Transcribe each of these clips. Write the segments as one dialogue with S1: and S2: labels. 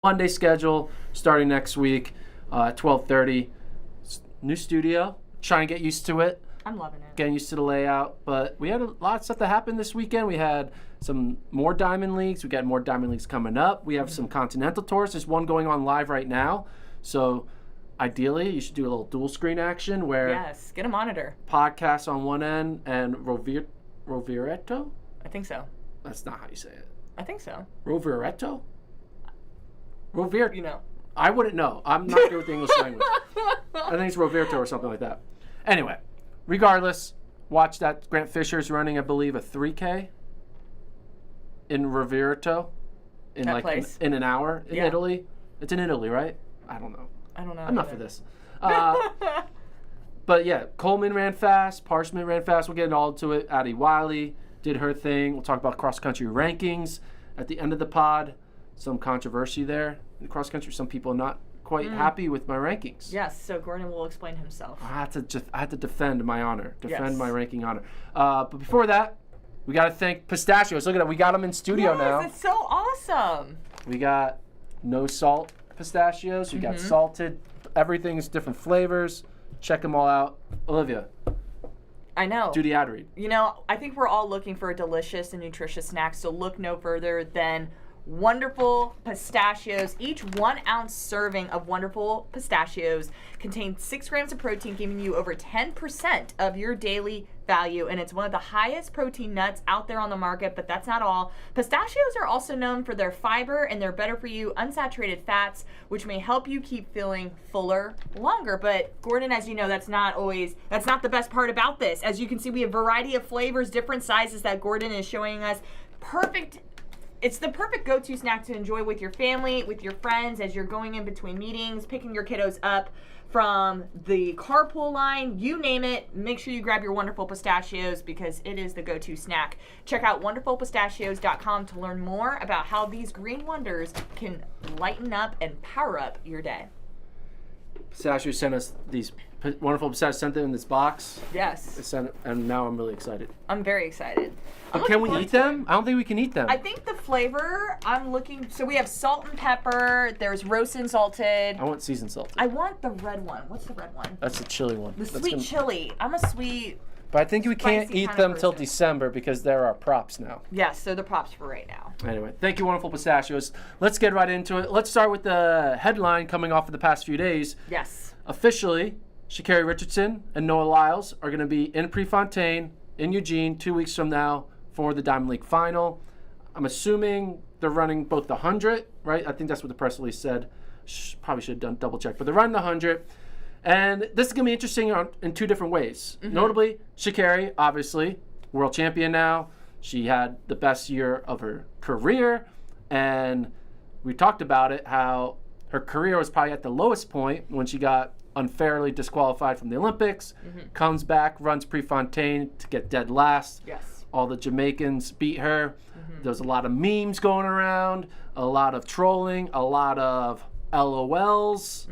S1: Monday schedule starting next week at 12:30. New studio. Trying to get used to it.
S2: I'm loving it.
S1: Getting used to the layout. But we had a lot of stuff that happened this weekend. We had some more Diamond Leagues. We got more Diamond Leagues coming up. We have some Continental Tours. There's one going on live right now. So ideally, you should do a little dual screen action where
S2: Yes, get a monitor.
S1: podcasts on one end and Rovereto?
S2: I think so.
S1: That's not how you say it.
S2: I think so.
S1: Rovereto? Rovereto.
S2: You know.
S1: I wouldn't know. I'm not good with the English language. I think it's Rovereto or something like that. Anyway, regardless, watch that. Grant Fisher's running, I believe, a 3K in Rovereto in
S2: That
S1: like
S2: place.
S1: in an hour in
S2: Yeah.
S1: Italy. It's in Italy, right? I don't know.
S2: I don't know.
S1: Enough of this. But yeah, Coleman ran fast. Parchman ran fast. We'll get all to it. Addie Wiley did her thing. We'll talk about cross-country rankings at the end of the pod. Some controversy there in cross-country. Some people not quite happy with my rankings.
S2: Yes, so Gordon will explain himself.
S1: I had to defend my honor,
S2: Yes.
S1: my ranking honor. But before that, we got to thank Pistachios. Look at that. We got them in studio now.
S2: Yes, it's so awesome.
S1: We got no salt pistachios. We got salted. Everything's different flavors. Check them all out. Olivia,
S2: I know.
S1: do the ad read.
S2: You know, I think we're all looking for a delicious and nutritious snack, so look no further than Wonderful Pistachios. Each 1 ounce serving of Wonderful Pistachios contains 6 grams of protein, giving you over 10% of your daily value. And it's one of the highest protein nuts out there on the market, but that's not all. Pistachios are also known for their fiber and their better for you unsaturated fats, which may help you keep feeling fuller longer. But Gordon, as you know, that's not the best part about this. As you can see, we have a variety of flavors, different sizes that Gordon is showing us. It's the perfect go-to snack to enjoy with your family, with your friends, as you're going in between meetings, picking your kiddos up from the carpool line, you name it. Make sure you grab your Wonderful Pistachios because it is the go-to snack. Check out wonderfulpistachios.com to learn more about how these green wonders can lighten up and power up your day.
S1: Pistachios sent us these wonderful pistachios, sent them in this box.
S2: Yes.
S1: They sent it, and now I'm really excited.
S2: I'm very excited.
S1: But can we eat them? I don't think we can eat them.
S2: I think the flavor, so we have salt and pepper, there's roasted and salted.
S1: I want seasoned salted.
S2: I want the red one. What's the red one?
S1: That's the chili one.
S2: The sweet chili. I'm a sweet.
S1: But I think we can't
S2: spicy
S1: eat
S2: kind
S1: them
S2: of
S1: till
S2: person.
S1: December because they're our props now.
S2: Yes, so the props for right now.
S1: Anyway, thank you, Wonderful Pistachios. Let's get right into it. Let's start with the headline coming off of the past few days.
S2: Yes.
S1: Officially, Sha'Carri Richardson and Noah Lyles are going to be in Prefontaine in Eugene 2 weeks from now for the Diamond League final. I'm assuming they're running both the 100, right? I think that's what the press release said. Probably should have done double check, but they're running the 100. And this is going to be interesting in 2 different ways. Notably, Sha'Carri, obviously, world champion now. She had the best year of her career. And we talked about it, how her career was probably at the lowest point when she got unfairly disqualified from the Olympics. Comes back, runs Prefontaine to get dead last.
S2: Yes.
S1: All the Jamaicans beat her. There's a lot of memes going around, a lot of trolling, a lot of LOLs.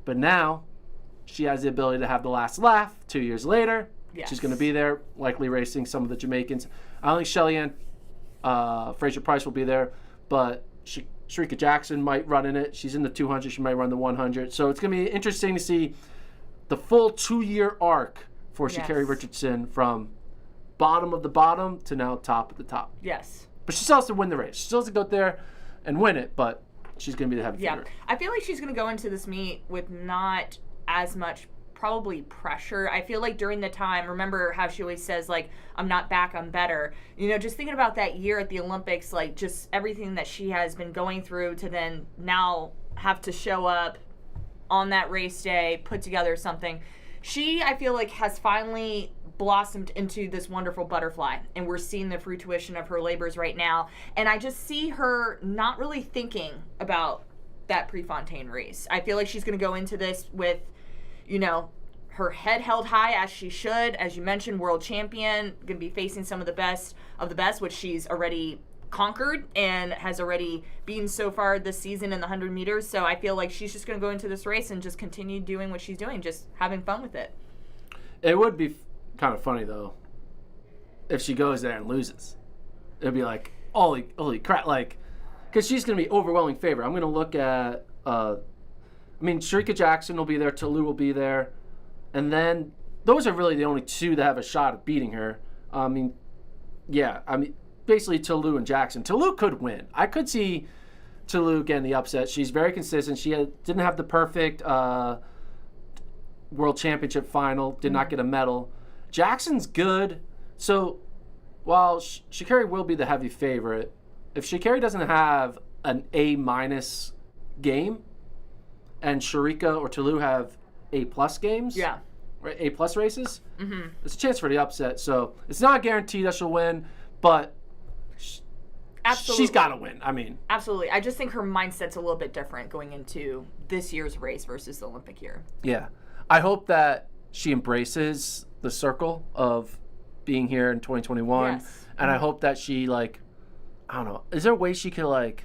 S1: But now she has the ability to have the last laugh 2 years later.
S2: Yes.
S1: She's going to be there, likely racing some of the Jamaicans. I don't think Shelly-Ann Fraser-Price will be there, but Shericka Jackson might run in it. She's in the 200. She might run the 100. So it's going to be interesting to see the full 2-year arc for Sha'Carri Richardson from bottom of the bottom to now top of the top.
S2: Yes.
S1: But she still has to win the race. She still has to go there and win it, but she's going to be the heavy favorite.
S2: I feel like she's going to go into this meet with not as much probably pressure. I feel like during the time, remember how she always says, like, I'm not back, I'm better. You know, just thinking about that year at the Olympics, like, just everything that she has been going through to then now have to show up on that race day, put together something. She, I feel like, has finally blossomed into this wonderful butterfly, and we're seeing the fruition of her labors right now. And I just see her not really thinking about that Prefontaine race. I feel like she's going to go into this with, you know, her head held high as she should. As you mentioned, world champion, going to be facing some of the best, which she's already conquered and has already beaten so far this season in the 100 meters. So I feel like she's just going to go into this race and just continue doing what she's doing, just having fun with it.
S1: It would be kind of funny, though, if she goes there and loses. It'd be like, holy crap, like, because she's going to be overwhelming favorite. I'm going to look at, Sharika Jackson will be there, Toulouse will be there, and then those are really the only two that have a shot of beating her. Basically Toulouse and Jackson. Toulouse could win. I could see Toulouse getting the upset. She's very consistent. She didn't have the perfect World Championship final, did not get a medal. Jackson's good. So while Sha'Carri will be the heavy favorite, if Sha'Carri doesn't have an A- game and Sharika or Toulouse have A+ games, right, A+ races, there's a chance for the upset. So it's not guaranteed that she'll win, but
S2: Absolutely.
S1: she's got to win.
S2: Absolutely. I just think her mindset's a little bit different going into this year's race versus the Olympic year.
S1: Yeah. I hope that she embraces the circle of being here in 2021.
S2: Yes.
S1: And I hope that she, I don't know, is there a way she could,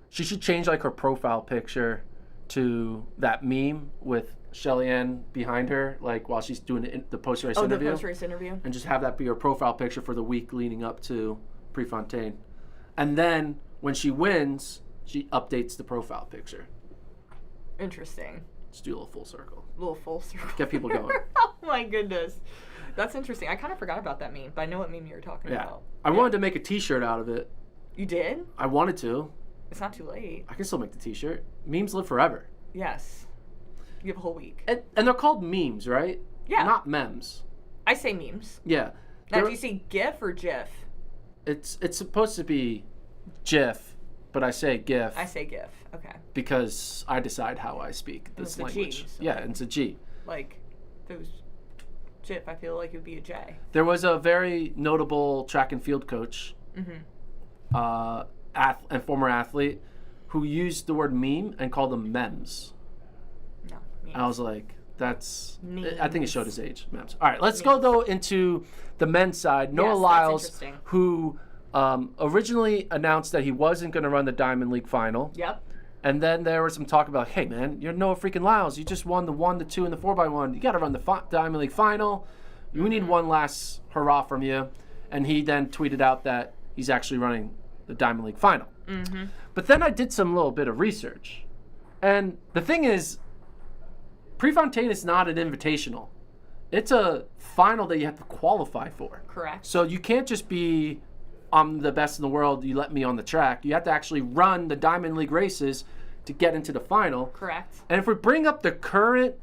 S1: she should change, her profile picture to that meme with Shelly Ann behind her, while she's doing the post-race interview.
S2: Oh, the post-race interview.
S1: And just have that be her profile picture for the week leading up to Prefontaine. And then when she wins, she updates the profile picture.
S2: Interesting.
S1: Let's do a little full circle.
S2: Get
S1: people going.
S2: Oh my goodness. That's interesting. I kind of forgot about that meme, but I know what meme you were talking about.
S1: I wanted to make a t-shirt out of it.
S2: You did?
S1: I wanted to.
S2: It's not too late.
S1: I can still make the t-shirt. Memes live forever.
S2: Yes. You have a whole week.
S1: And they're called memes, right?
S2: Yeah.
S1: Not memes.
S2: I say memes.
S1: Yeah.
S2: Now, do you say GIF or GIF?
S1: It's supposed to be GIF, but I say GIF.
S2: I say GIF. Okay.
S1: Because I decide how I speak this language.
S2: G, so
S1: yeah, it's a G.
S2: If it was GIF, I feel like it would be a J.
S1: There was a very notable track and field coach, and former athlete, who used the word meme and called them memes.
S2: No, memes.
S1: And I was like, that's...
S2: Memes.
S1: I think it showed his age. Memes. All right, let's go, though, into the men's side. Noah
S2: Yes,
S1: Lyles, who originally announced that he wasn't going to run the Diamond League final.
S2: Yep.
S1: And then there was some talk about, hey, man, you're Noah freaking Lyles. You just won the 1, the 2, and the 4x1. You got to run the Diamond League final. We need one last hurrah from you. And he then tweeted out that he's actually running the Diamond League final.
S2: Mm-hmm.
S1: But then I did some little bit of research. And the thing is, Prefontaine is not an invitational. It's a final that you have to qualify for.
S2: Correct.
S1: So you can't just be, I'm the best in the world, you let me on the track. You have to actually run the Diamond League races to get into the final.
S2: Correct.
S1: And if we bring up the current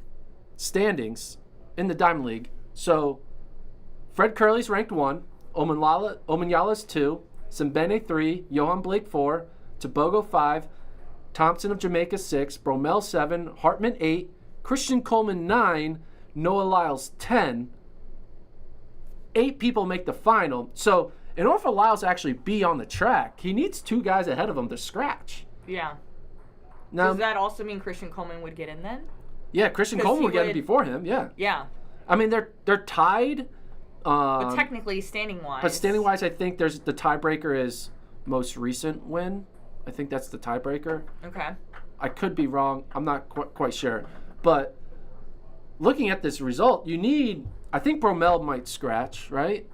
S1: standings in the Diamond League, so Fred Curley's ranked 1, Omanyala's 2, Simbene 3, Johan Blake 4, Tobogo 5, Thompson of Jamaica 6, Bromell 7, Hartman 8, Christian Coleman 9, Noah Lyles 10. 8 people make the final. So in order for Lyles to actually be on the track, he needs 2 guys ahead of him to scratch.
S2: Yeah.
S1: Now,
S2: does that also mean Christian Coleman would get in then?
S1: Yeah, Christian Coleman would get in before him. Yeah.
S2: Yeah.
S1: I mean, they're tied.
S2: But technically, standing-wise.
S1: But standing-wise, I think there's the tiebreaker is most recent win. I think that's the tiebreaker.
S2: Okay.
S1: I could be wrong. I'm not quite sure. But looking at this result, you need. I think Bromell might scratch, right?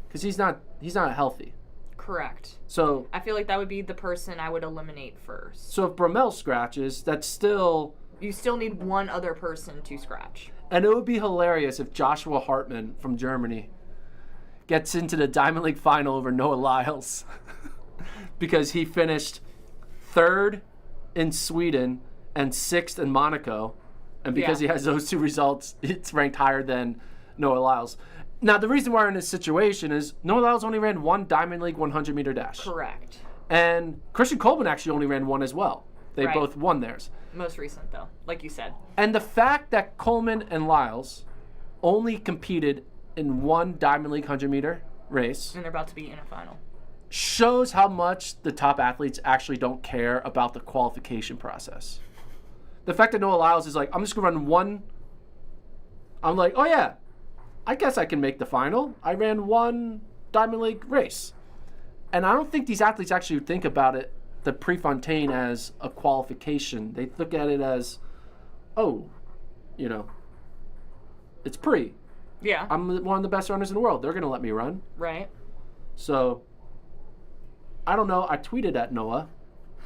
S1: Because he's not healthy.
S2: Correct.
S1: So
S2: I feel like that would be the person I would eliminate first.
S1: So if Bromell scratches, that's still.
S2: You still need one other person to scratch.
S1: And it would be hilarious if Joshua Hartman from Germany gets into the Diamond League final over Noah Lyles because he finished 3rd in Sweden and 6th in Monaco. And because he has those 2 results, it's ranked higher than Noah Lyles. Now, the reason why we're in this situation is Noah Lyles only ran 1 Diamond League 100-meter dash.
S2: Correct.
S1: And Christian Coleman actually only ran 1 as well. They both won theirs.
S2: Most recent, though, like you said.
S1: And the fact that Coleman and Lyles only competed in 1 Diamond League 100-meter race.
S2: And they're about to be in a final.
S1: Shows how much the top athletes actually don't care about the qualification process. The fact that Noah Lyles is like, I'm just going to run 1. I'm like, oh, yeah, I guess I can make the final. I ran 1 Diamond League race. And I don't think these athletes actually think about it, the Prefontaine, as a qualification. They look at it as, oh, it's pre.
S2: Yeah.
S1: I'm one of the best runners in the world. They're going to let me run.
S2: Right.
S1: So I don't know. I tweeted at Noah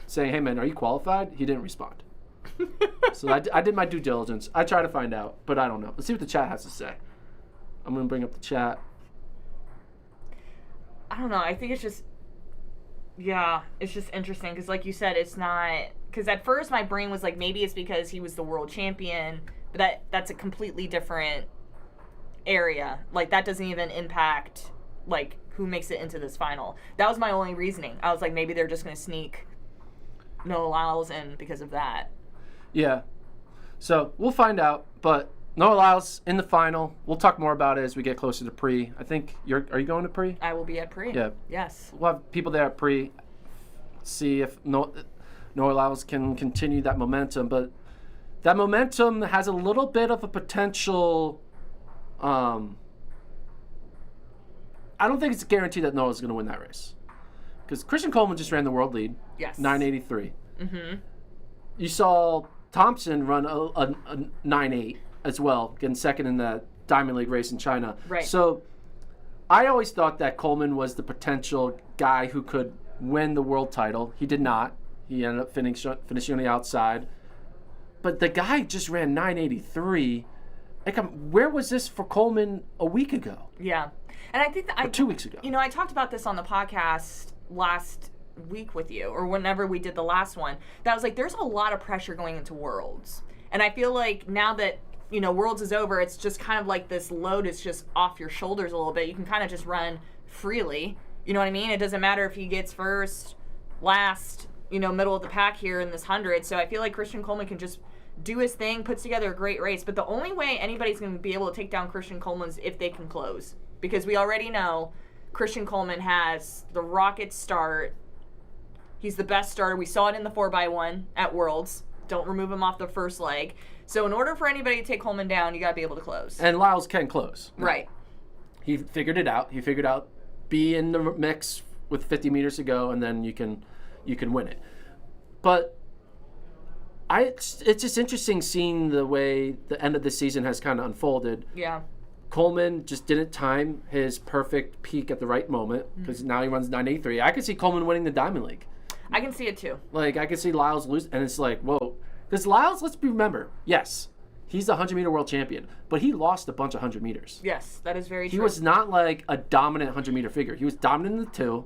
S1: saying, hey, man, are you qualified? He didn't respond. So I did my due diligence. I tried to find out, but I don't know. Let's see what the chat has to say. I'm going to bring up the chat.
S2: I don't know. I think it's just, yeah, it's just interesting because, like you said, it's not. Because at first my brain was like, maybe it's because he was the world champion, but that's a completely different area. Like, that doesn't even impact, like, who makes it into this final. That was my only reasoning. I was like, maybe they're just going to sneak Noah Lyles in because of that.
S1: Yeah. So we'll find out, but Noah Lyles in the final. We'll talk more about it as we get closer to pre. I think are you going to pre?
S2: I will be at pre.
S1: Yeah.
S2: Yes.
S1: We'll have people there at pre. See if Noah Lyles can continue that momentum, but that momentum has a little bit of a potential. I don't think it's guaranteed that Noah's going to win that race, because Christian Coleman just ran the world lead.
S2: Yes.
S1: 983.
S2: Mm-hmm.
S1: You saw Thompson run a 9.8 as well, getting second in the Diamond League race in China.
S2: Right.
S1: So I always thought that Coleman was the potential guy who could win the world title. He did not. He ended up finishing on the outside. But the guy just ran 983. Like, where was this for Coleman a week ago?
S2: Yeah. And I think that
S1: 2 weeks ago.
S2: You know, I talked about this on the podcast last week with you, or whenever we did the last one, that was like, there's a lot of pressure going into Worlds. And I feel like now that, you know, Worlds is over, it's just kind of like this load is just off your shoulders a little bit. You can kind of just run freely. You know what I mean? It doesn't matter if he gets first, last, you know, middle of the pack here in this 100. So I feel like Christian Coleman can just do his thing, puts together a great race. But the only way anybody's going to be able to take down Christian Coleman is if they can close. Because we already know Christian Coleman has the rocket start. He's the best starter. We saw it in the 4x1 at Worlds. Don't remove him off the first leg. So in order for anybody to take Coleman down, you got to be able to close.
S1: And Lyles can close.
S2: Right.
S1: He figured it out. He figured out be in the mix with 50 meters to go, and then you can win it. But it's just interesting seeing the way the end of the season has kind of unfolded.
S2: Yeah.
S1: Coleman just didn't time his perfect peak at the right moment, because now he runs 983. I could see Coleman winning the Diamond League.
S2: I can see it too.
S1: Like, I could see Lyles lose, and it's like, whoa. Because Lyles, let's remember, yes, he's the 100-meter world champion, but he lost a bunch of 100 meters.
S2: Yes, that is very true.
S1: He was not like a dominant 100-meter figure. He was dominant in the 2,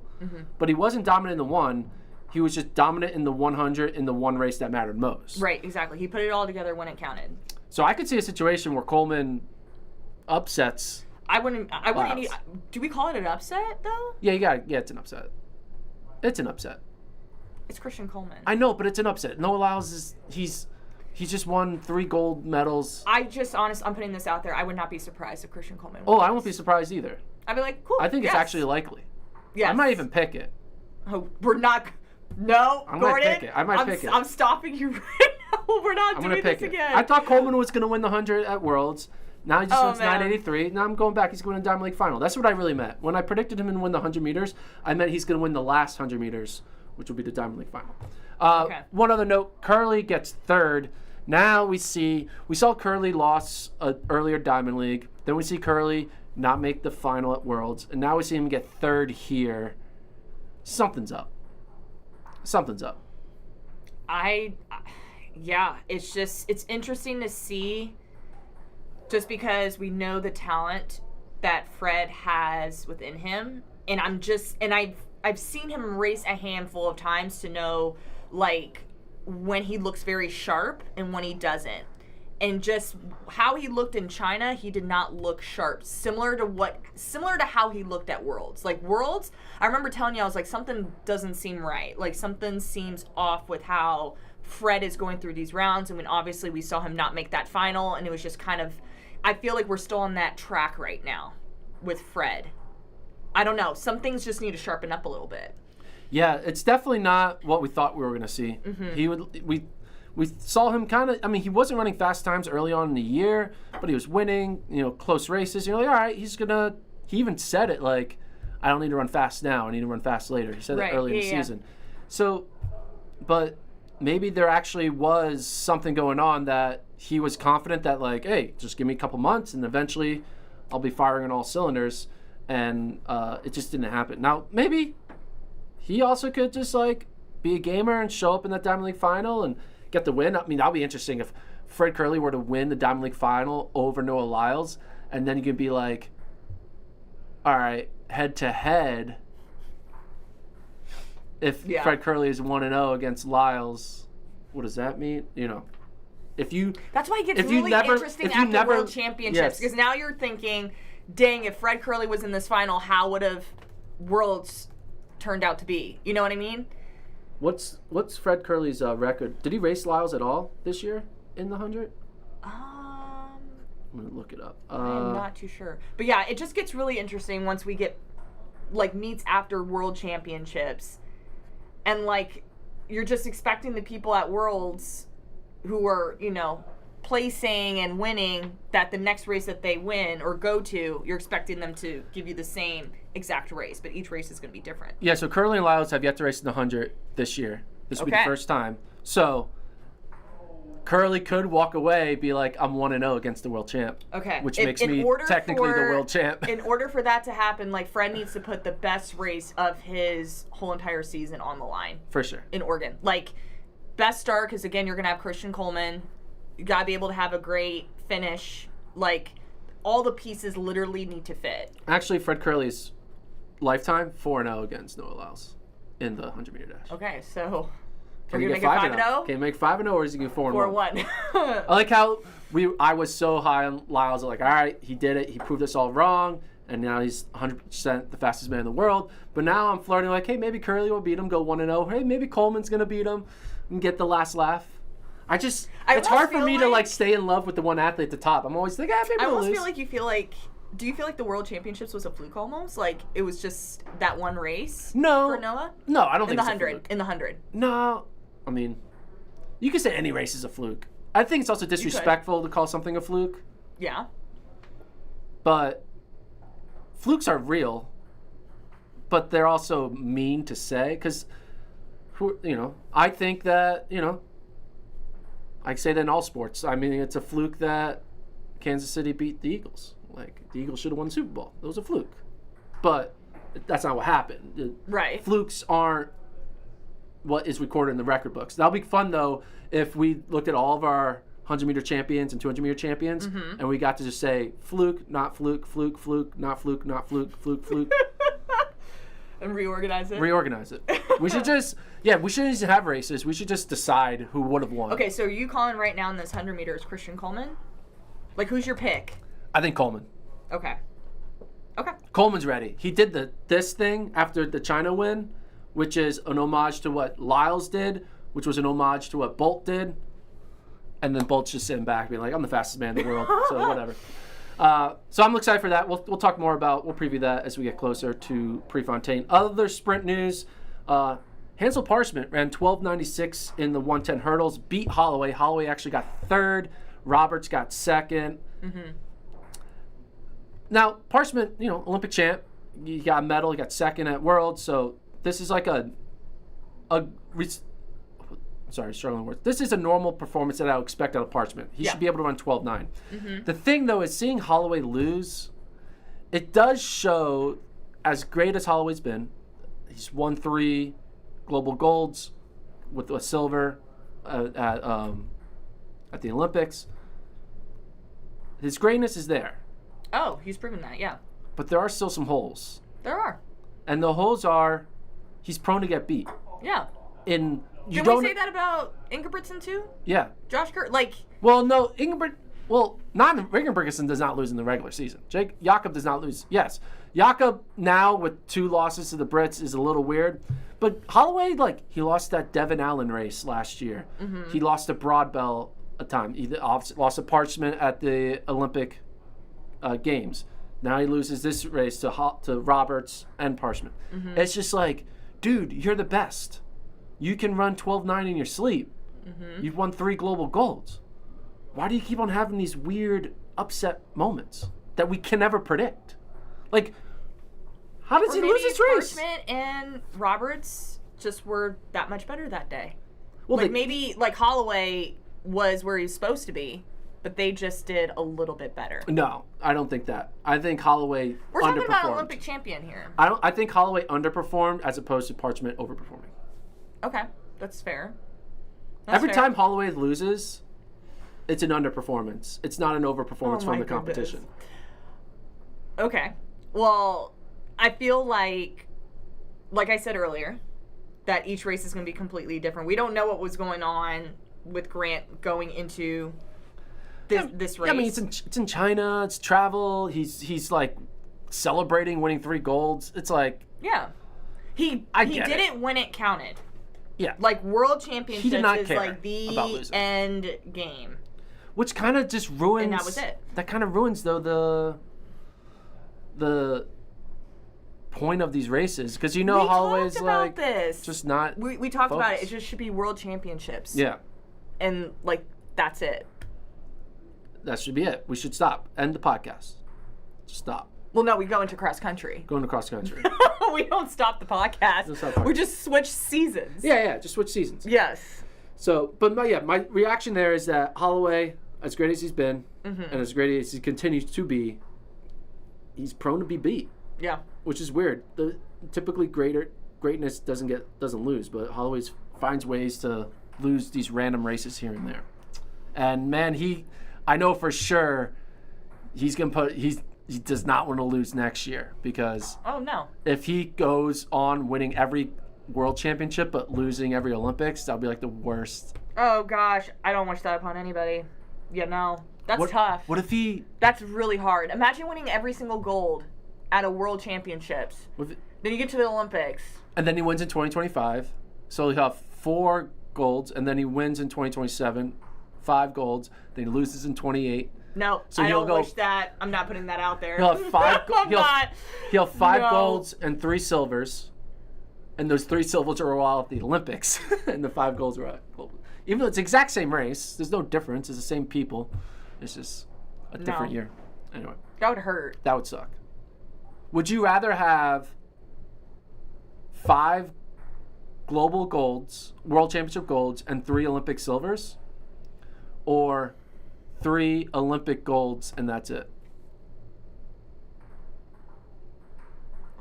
S1: but he wasn't dominant in the 1. He was just dominant in the 100 in the one race that mattered most.
S2: Right, exactly. He put it all together when it counted.
S1: So I could see a situation where Coleman upsets.
S2: I wouldn't. Do we call it an upset though?
S1: Yeah, it's an upset. It's an upset.
S2: It's Christian Coleman.
S1: I know, but it's an upset. Noah Lyles he's just won 3 gold medals.
S2: I'm putting this out there. I would not be surprised if Christian Coleman
S1: Oh,
S2: wins.
S1: I won't be surprised either.
S2: I'd be like, cool.
S1: I think it's actually likely.
S2: Yes.
S1: I might even pick it.
S2: Oh, we're not. No,
S1: I might
S2: Gordon.
S1: pick it. I might pick it.
S2: I'm stopping you right now. We're not
S1: I'm
S2: doing
S1: gonna pick
S2: this
S1: it.
S2: again.
S1: I thought Coleman was going to win the 100 at Worlds. Now he just wins 983. Now I'm going back. He's going to Diamond League final. That's what I really meant. When I predicted him to win the 100 meters, I meant he's going to win the last 100 meters, which will be the Diamond League final.
S2: Okay.
S1: One other note, Curley gets third. Now we saw Curley lost an earlier Diamond League. Then we see Curley not make the final at Worlds. And now we see him get third here. Something's up. Something's up.
S2: Yeah, it's interesting to see, just because we know the talent that Fred has within him. And I've seen him race a handful of times to know, like, when he looks very sharp and when he doesn't. And just how he looked in China, he did not look sharp. Similar to how he looked at Worlds. Like, Worlds, I remember telling you, I was like, something doesn't seem right. Like, something seems off with how Fred is going through these rounds. I mean, obviously we saw him not make that final, and it was just kind of, I feel like we're still on that track right now with Fred. I don't know. Some things just need to sharpen up a little bit.
S1: Yeah, it's definitely not what we thought we were going to see. Mm-hmm. We saw him kind of, I mean, he wasn't running fast times early on in the year, but he was winning, close races. You're like, all right, he even said it, like, I don't need to run fast now. I need to run fast later. He said that early in the season. So, but maybe there actually was something going on that he was confident that, like, hey, just give me a couple months and eventually I'll be firing on all cylinders. And it just didn't happen. Now, maybe he also could just like be a gamer and show up in that Diamond League final and get the win. I mean, that would be interesting if Fred Curley were to win the Diamond League final over Noah Lyles, and then you could be like, all right, head to head. If Fred Curley is 1-0 against Lyles, what does that mean?
S2: That's why it gets really interesting after World Championships, because now you're thinking, dang, if Fred Curley was in this final, how would have Worlds turned out to be? You know what I mean?
S1: What's Fred Curley's record? Did he race Lyles at all this year in the 100? I'm gonna look it up.
S2: I'm not too sure, but yeah, it just gets really interesting once we get like meets after World Championships, and like you're just expecting the people at Worlds who are, placing and winning, that the next race that they win or go to, you're expecting them to give you the same exact race, but each race is going to be different.
S1: Yeah, so Curley and Lyles have yet to race in the 100 this year. This will be the first time. So Curley could walk away, be like, I'm 1-0 against the world champ.
S2: Okay.
S1: Which makes me technically the world champ.
S2: In order for that to happen, like, Fred needs to put the best race of his whole entire season on the line.
S1: For sure.
S2: In Oregon. Like, best start, because, again, you're going to have Christian Coleman. You got to be able to have a great finish. Like, all the pieces literally need to fit.
S1: Actually, Fred Curley's lifetime, 4-0 against Noah Lyles in the 100-meter dash.
S2: Okay, so...
S1: Can he make 5-0? Can he make 5-0, or is he going 4-1?
S2: 4-1.
S1: I like how I was so high on Lyles. Like, all right, he did it. He proved us all wrong, and now he's 100% the fastest man in the world. But now I'm flirting like, hey, maybe Curley will beat him, go 1-0. Hey, maybe Coleman's going to beat him and get the last laugh. It's hard for me to like stay in love with the one athlete at the top. I'm always like, maybe
S2: I
S1: we'll
S2: almost
S1: lose.
S2: Do you feel like the World Championships was a fluke almost? Like it was just that one race?
S1: No.
S2: For Noah?
S1: No, I don't think it's a fluke.
S2: In the 100.
S1: No. I mean, you can say any race is a fluke. I think it's also disrespectful to call something a fluke.
S2: Yeah.
S1: But flukes are real, but they're also mean to say because, I think that, I say that in all sports. I mean, it's a fluke that Kansas City beat the Eagles. Like, the Eagles should have won the Super Bowl. It was a fluke. But that's not what happened.
S2: Right.
S1: Flukes aren't what is recorded in the record books. That'll be fun, though, if we looked at all of our 100-meter champions and 200-meter champions, and we got to just say fluke, not fluke, fluke, fluke, not fluke, not fluke, fluke, fluke.
S2: And reorganize it?
S1: Reorganize it. We should just, we shouldn't even have races. We should just decide who would have won.
S2: Okay, so are you calling right now in this 100 meters Christian Coleman? Like, who's your pick?
S1: I think Coleman.
S2: Okay.
S1: Coleman's ready. He did this thing after the China win, which is an homage to what Lyles did, which was an homage to what Bolt did. And then Bolt's just sitting back being like, I'm the fastest man in the world, so whatever. So I'm excited for that. We'll talk more we'll preview that as we get closer to Prefontaine. Other sprint news, Hansel Parchment ran 12:96 in the 110 hurdles, beat Holloway. Holloway actually got third. Roberts got second. Mm-hmm. Now, Parchment, Olympic champ. He got a medal. He got second at Worlds. So this is like struggling words. This is a normal performance that I would expect out of Parchment. He should be able to run 12:9. Mm-hmm. The thing, though, is seeing Holloway lose, it does show, as great as Holloway's been, he's won 3 global golds with a silver at the Olympics. His greatness is there.
S2: Oh, he's proven that, yeah.
S1: But there are still some holes.
S2: There are.
S1: And the holes are, he's prone to get beat.
S2: Yeah.
S1: Didn't we
S2: say that about Ingebrigtsen too?
S1: Yeah.
S2: Josh Kerr,
S1: Well, no, Ingebrigtsen does not lose in the regular season. Jakob does not lose. Yes. Jakob now with 2 losses to the Brits is a little weird. But Holloway, he lost that Devon Allen race last year. Mm-hmm. He lost to Broadbell a time. He lost to Parchment at the Olympic Games. Now he loses this race to Roberts and Parchment. Mm-hmm. It's just dude, you're the best. You can run 12:9 in your sleep. Mm-hmm. You've won 3 global golds. Why do you keep on having these weird upset moments that we can never predict? How does he lose his race?
S2: Parchment and Roberts just were that much better that day.
S1: Well,
S2: maybe Holloway was where he was supposed to be, but they just did a little bit better.
S1: No, I don't think that. I think Holloway
S2: We're
S1: underperformed.
S2: talking about an Olympic champion here.
S1: I think Holloway underperformed as opposed to Parchment overperforming.
S2: Okay, that's fair.
S1: Every time Holloway loses, it's an underperformance. It's not an overperformance from the
S2: goodness.
S1: competition.
S2: Okay. Well, I feel like I said earlier, that each race is going to be completely different. We don't know what was going on with Grant going into this race.
S1: Yeah, I mean, it's in China. It's travel. He's like celebrating winning 3 golds. It's like,
S2: yeah, he did it when it counted.
S1: Yeah,
S2: Like World Championships
S1: he did not
S2: is
S1: care
S2: like
S1: about
S2: the
S1: losing.
S2: end game.
S1: Which kind of just ruins.
S2: And that was it.
S1: That kind of ruins though the point of these races, because Holloway's
S2: talked about
S1: like
S2: this.
S1: just not.
S2: We talked about it.
S1: focused.
S2: It just should be World Championships.
S1: Yeah,
S2: And like that's it.
S1: that should be it. We should stop. End the podcast. Stop.
S2: Well, no, we go into cross country.
S1: Going to cross country.
S2: We don't stop the podcast.
S1: Don't stop the podcast.
S2: We just switch seasons.
S1: Yeah, just switch seasons.
S2: Yes.
S1: So, but my reaction there is that Holloway, as great as he's been, and as great as he continues to be, he's prone to be beat,
S2: Yeah.
S1: which is weird. Typically greatness doesn't lose, but Holloway finds ways to lose these random races here and there. And man, I know for sure he does not want to lose next year, because
S2: Oh no.
S1: if he goes on winning every world championship but losing every Olympics, that'll be like the worst.
S2: Oh gosh, I don't wish that upon anybody. Yeah, no. That's tough.
S1: What if he?
S2: That's really hard. Imagine winning every single gold at a World Championships. Then you get to the Olympics.
S1: And then he wins in 2025, so he'll have 4 golds, and then he wins in 2027, 5 golds. Then he loses in 28.
S2: No,
S1: So
S2: I
S1: he'll
S2: don't
S1: go-
S2: wish that. I'm not putting that out there.
S1: He'll have 5.
S2: I'm not.
S1: He'll have 5
S2: No.
S1: golds and 3 silvers, and those 3 silvers are all at the Olympics, and the 5 golds are at global. Even though it's the exact same race, there's no difference. It's the same people. It's just a different year. Anyway,
S2: That would hurt.
S1: that would suck. Would you rather have 5 global golds, world championship golds, and 3 Olympic silvers, or 3 Olympic golds and that's it?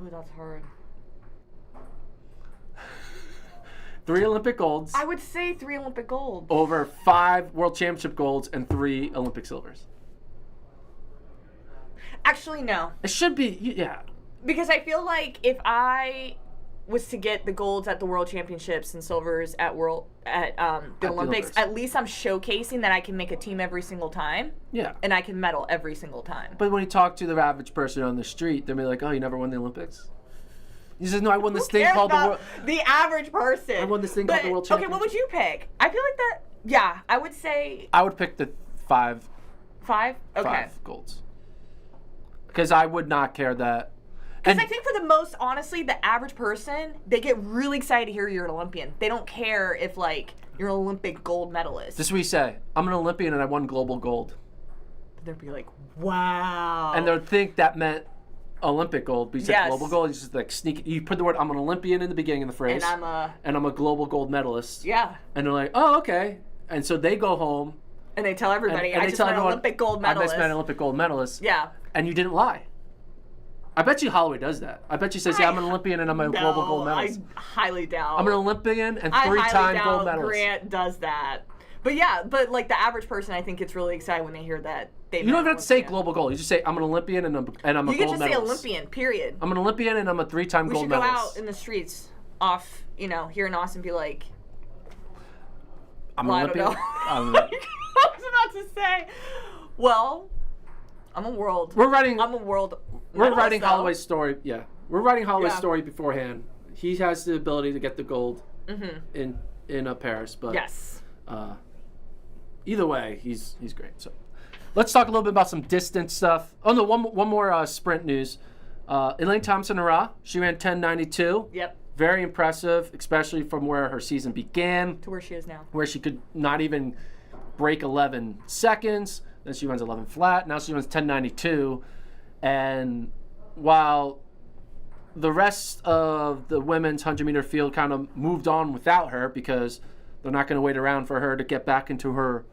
S2: Oh, that's hard.
S1: 3 Olympic golds
S2: I would say 3 Olympic gold.
S1: over 5 world championship golds and 3 Olympic silvers.
S2: Actually, no.
S1: It should be, yeah.
S2: Because I feel like if I was to get the golds at the World Championships and silvers at the Olympics,
S1: Olympics.
S2: at least I'm showcasing that I can make a team every single time
S1: Yeah.
S2: and I can medal every single time.
S1: But when you talk to the average person on the street, they'll be like, "Oh, you never won the Olympics?" He says, "No, I won this
S2: Who
S1: thing
S2: cares
S1: called the
S2: about
S1: world."
S2: the average person?
S1: I won this thing called the World
S2: Okay, what would you pick? I feel like that. Yeah, I would say
S1: I would pick the 5
S2: 5. Okay.
S1: 5 golds. Because I would not care that.
S2: Because I think for the most, honestly, the average person, they get really excited to hear you're an Olympian. They don't care if, like, you're an Olympic gold medalist.
S1: This is what you say. I'm an Olympian and I won global gold.
S2: They'll be like, wow.
S1: And they'll think that meant Olympic gold. But you said
S2: Yes.
S1: global gold. You just like sneak. You put the word "I'm an Olympian" in the beginning of the phrase.
S2: And
S1: I'm a global gold medalist.
S2: yeah.
S1: And they're like, "Oh, okay." And so they go home.
S2: And they tell everybody,
S1: and
S2: I
S1: they
S2: just
S1: tell
S2: won an
S1: everyone,
S2: Olympic gold
S1: I
S2: medalist.
S1: just met an Olympic gold medalist.
S2: Yeah.
S1: And you didn't lie. I bet you Holloway does that. I bet you says, "Yeah, I'm an Olympian and I'm a global gold medalist."
S2: I highly doubt.
S1: I'm an Olympian and
S2: I highly
S1: 3-time
S2: doubt
S1: gold medalist.
S2: Grant does that. But yeah, but like the average person, I think gets really excited when they hear that.
S1: You don't even have to say global gold. You just say, "I'm an Olympian and I'm a
S2: You
S1: gold
S2: can just say
S1: medalist."
S2: Olympian, period.
S1: I'm an Olympian and I'm a 3-time
S2: We
S1: gold
S2: should go
S1: medalist.
S2: out in the streets off, here in Austin, be like,
S1: I'm
S2: well,
S1: an
S2: I don't
S1: Olympian.
S2: know.
S1: I'm-
S2: I was about to say, well, I'm a world
S1: We're
S2: medalist,
S1: writing
S2: though.
S1: Holloway's story. Yeah, we're writing Holloway's
S2: Yeah.
S1: story beforehand. He has the ability to get the gold in Paris, but
S2: Yes.
S1: either way, he's great. So let's talk a little bit about some distance stuff. Oh no, one more sprint news. Elaine Thompson-Herah, she ran 10:92.
S2: Yep.
S1: Very impressive, especially from where her season began,
S2: To where she is now.
S1: where she could not even break 11 seconds. Then she runs 11 flat. Now she runs 10:92. And while the rest of the women's 100-meter field kind of moved on without her, because they're not going to wait around for her to get back into her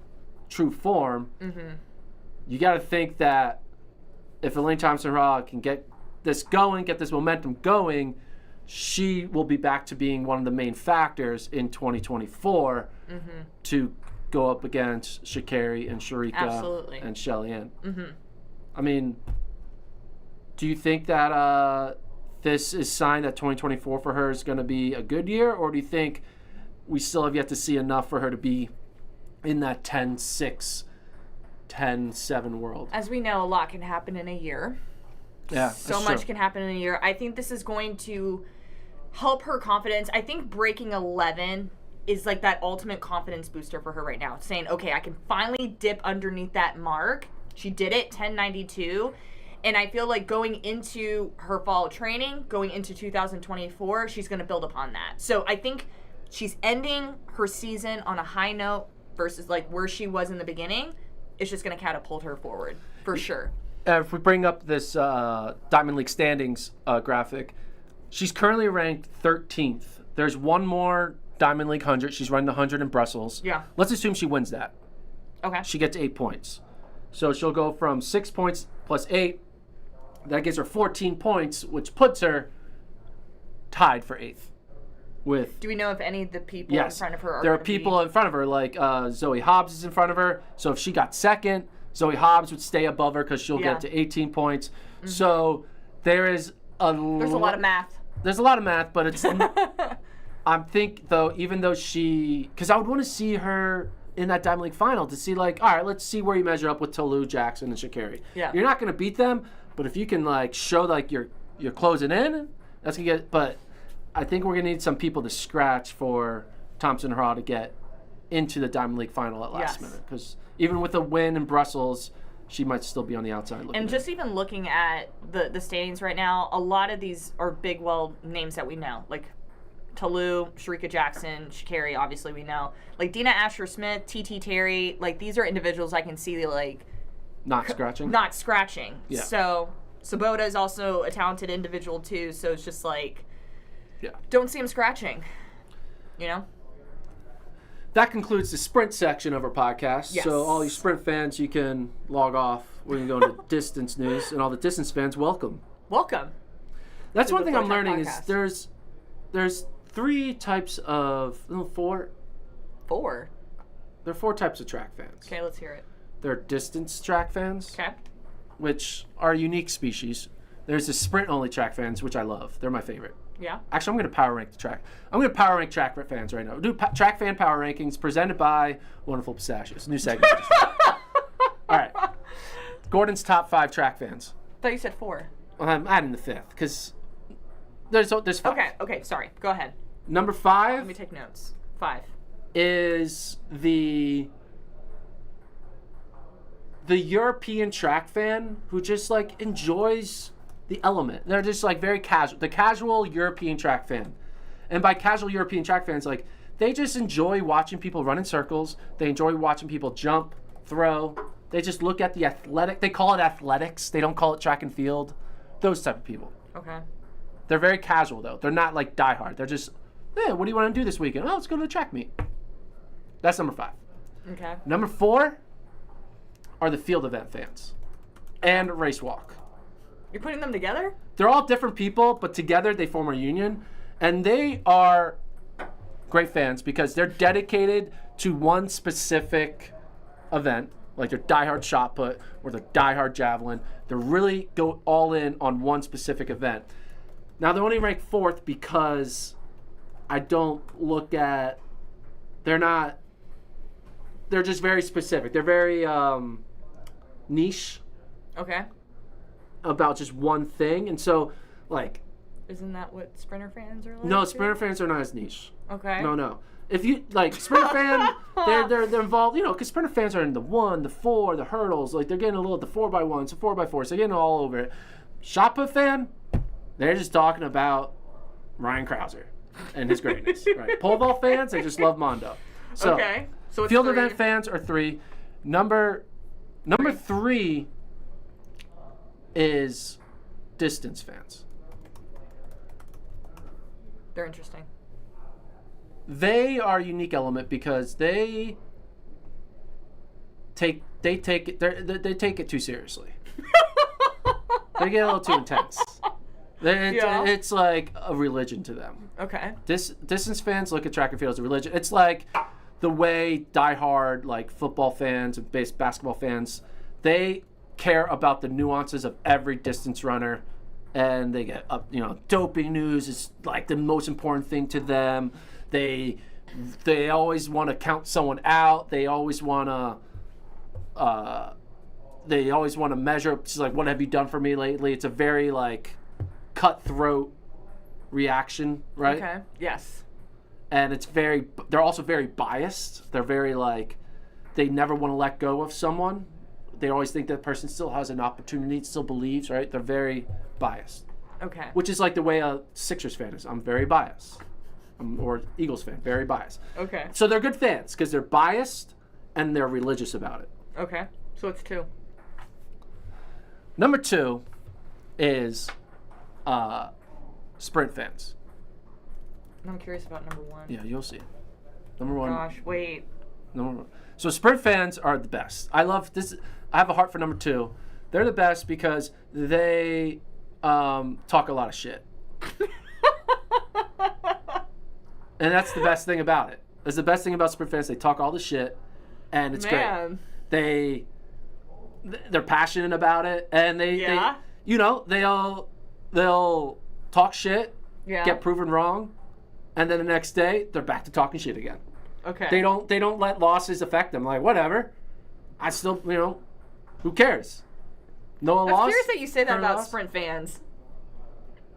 S1: true form, you got to think that if Elaine Thompson-Herah can get this going, get this momentum going, she will be back to being one of the main factors in 2024 to go up against Sha'Carri and Sharika and Shelly-Ann. I mean, do you think that this is sign that 2024 for her is going to be a good year, or do you think we still have yet to see enough for her to be in that 10-6, 10-7 world?
S2: As we know, a lot can happen in a year.
S1: Yeah,
S2: so much can happen in a year. I think this is going to help her confidence. I think breaking 11 is like that ultimate confidence booster for her right now. Saying, okay, I can finally dip underneath that mark. She did it, 1092. And I feel like going into her fall training, going into 2024, she's going to build upon that. So I think she's ending her season on a high note versus like where she was in the beginning. It's just going to catapult her forward, for sure.
S1: If we bring up this Diamond League standings graphic, she's currently ranked 13th. There's one more Diamond League 100. She's running the 100 in Brussels.
S2: Yeah.
S1: Let's assume she wins that.
S2: Okay.
S1: She gets 8 points. So she'll go from 6 points plus 8. That gives her 14 points, which puts her tied for 8th. With
S2: Do we know if any of the people in front of her are
S1: there are people in front of her, like Zoe Hobbs is in front of her. So if she got second, Zoe Hobbs would stay above her because she'll get to 18 points. So there's a
S2: lot of math.
S1: There's a lot of math, but it's I think, though, even though because I would want to see her in that Diamond League final to see, like, all right, let's see where you measure up with Tolu, Jackson, and Sha'Carri.
S2: Yeah.
S1: You're not going to beat them, but if you can, like, show, like, you're closing in, that's going to get, but I think we're going to need some people to scratch for Thompson-Herah to get into the Diamond League final at last minute. Because even with a win in Brussels, she might still be on the outside looking
S2: And just even looking at the standings right now, a lot of these are big, names that we know. Like Tolu, Sharika Jackson, Sha'Carri, obviously we know. Like Dina Asher-Smith, T.T. Terry, like these are individuals I can see, like...
S1: Not scratching?
S2: Not scratching.
S1: Yeah.
S2: So Sabota is also a talented individual too, so it's just like...
S1: Yeah.
S2: Don't see him scratching, you know?
S1: That concludes the sprint section of our podcast.
S2: Yes.
S1: So all you sprint fans, you can log off. We're going to go into distance news. And all the distance fans, welcome.
S2: Welcome.
S1: That's
S2: to
S1: one
S2: the
S1: thing I'm
S2: FloTrack
S1: learning
S2: podcast.
S1: is there's 3 types of, four?
S2: 4.
S1: There are 4 types of track fans.
S2: Okay, let's hear it.
S1: There are distance track fans,
S2: Okay.
S1: which are a unique species. There's the sprint-only track fans, which I love. They're my favorite.
S2: Yeah.
S1: Actually, I'm going to power rank the track. I'm going to power rank track fans right now. We'll do track fan power rankings presented by Wonderful Pistachios. New segment. All right. Gordon's top 5 track fans.
S2: I thought you said 4.
S1: I'm adding the 5th because there's 5.
S2: Okay, sorry. Go ahead.
S1: Number
S2: Let
S1: 5
S2: me take notes. 5.
S1: is the European track fan who just like enjoys the element. They're just like very casual. The casual European track fan. And by casual European track fans, like they just enjoy watching people run in circles. They enjoy watching people jump, throw. They just look at the athletic. They call it athletics. They don't call it track and field. Those type of people.
S2: Okay.
S1: They're very casual though. They're not like diehard. They're just, hey, what do you want to do this weekend? Oh, let's go to a track meet. That's number 5.
S2: Okay.
S1: Number 4 are the field event fans and race walk.
S2: You're putting them together?
S1: They're all different people, but together they form a union. And they are great fans because they're dedicated to one specific event, like their diehard shot put or their diehard javelin. They really go all in on one specific event. Now, they're only ranked 4th because I don't look at... They're just very specific. They're very niche.
S2: Okay.
S1: About just one thing. And so, like...
S2: Isn't that what sprinter fans are like?
S1: No, sprinter fans are not as niche.
S2: Okay.
S1: No. If you, like, sprinter fan, they're involved, because sprinter fans are in the 1, the 4, the hurdles. Like, they're getting a little, the 4x1s, the 4x4s. They're getting all over it. Shot put fan, they're just talking about Ryan Krauser and his greatness. Right. Pole vault fans, they just love Mondo. So,
S2: okay. So it's
S1: field
S2: 3.
S1: event fans are 3. Number 3 is distance fans.
S2: They're interesting.
S1: They are a unique element because they take it too seriously. They get a little too intense. It's like a religion to them.
S2: Okay.
S1: Distance fans look at track and field as a religion. It's like the way diehard like football fans and basketball fans, they care about the nuances of every distance runner, and they get up. Doping news is like the most important thing to them. They always want to count someone out. They always want to measure. It's like, what have you done for me lately? It's a very like cutthroat reaction, right?
S2: Okay. Yes.
S1: And they're also very biased. They're very like, they never want to let go of someone. They always think that person still has an opportunity, still believes, right? They're very biased.
S2: Okay.
S1: Which is like the way a Sixers fan is. I'm very biased. Or Eagles fan, very biased.
S2: Okay.
S1: So they're good fans because they're biased and they're religious about it.
S2: Okay. So it's 2.
S1: Number 2 is sprint fans.
S2: I'm curious about number 1.
S1: Yeah, you'll see. Number 1.
S2: Gosh, wait.
S1: Number 1. So sprint fans are the best. I love this. I have a heart for number 2. They're the best because they talk a lot of shit. And that's the best thing about it. That's the best thing about sprint fans. They talk all the shit, and it's great. They're passionate about it, and they'll talk shit, get proven wrong, and then the next day they're back to talking shit again.
S2: Okay.
S1: They don't let losses affect them. Like, whatever. I still, who cares? No one lost.
S2: I'm curious that you say that about
S1: loss?
S2: sprint fans.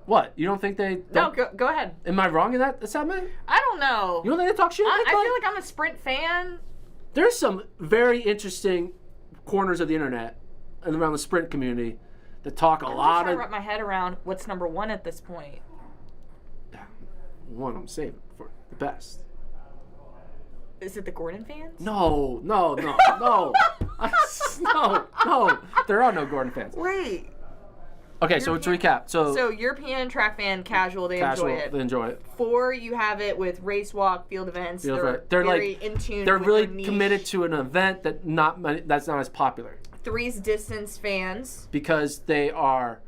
S1: What? You don't think they?
S2: No, go ahead.
S1: Am I wrong in that assessment?
S2: I don't know.
S1: You don't think they talk shit?
S2: I feel like I'm a sprint fan.
S1: There's some very interesting corners of the internet and around the sprint community that talk a lot
S2: I'm just trying
S1: of.
S2: to wrap my head around what's number 1 at this point.
S1: One I'm saving for the best.
S2: Is it the Gordon fans?
S1: No. No. There are no Gordon fans.
S2: Wait.
S1: Okay, so to recap.
S2: So European track fan, casual, they enjoy it.
S1: They enjoy it.
S2: 4, you have it with race walk, field events. They're
S1: very
S2: like in tune.
S1: They're
S2: with
S1: really
S2: their niche.
S1: committed to an event that's not as popular.
S2: 3's distance fans.
S1: Because they are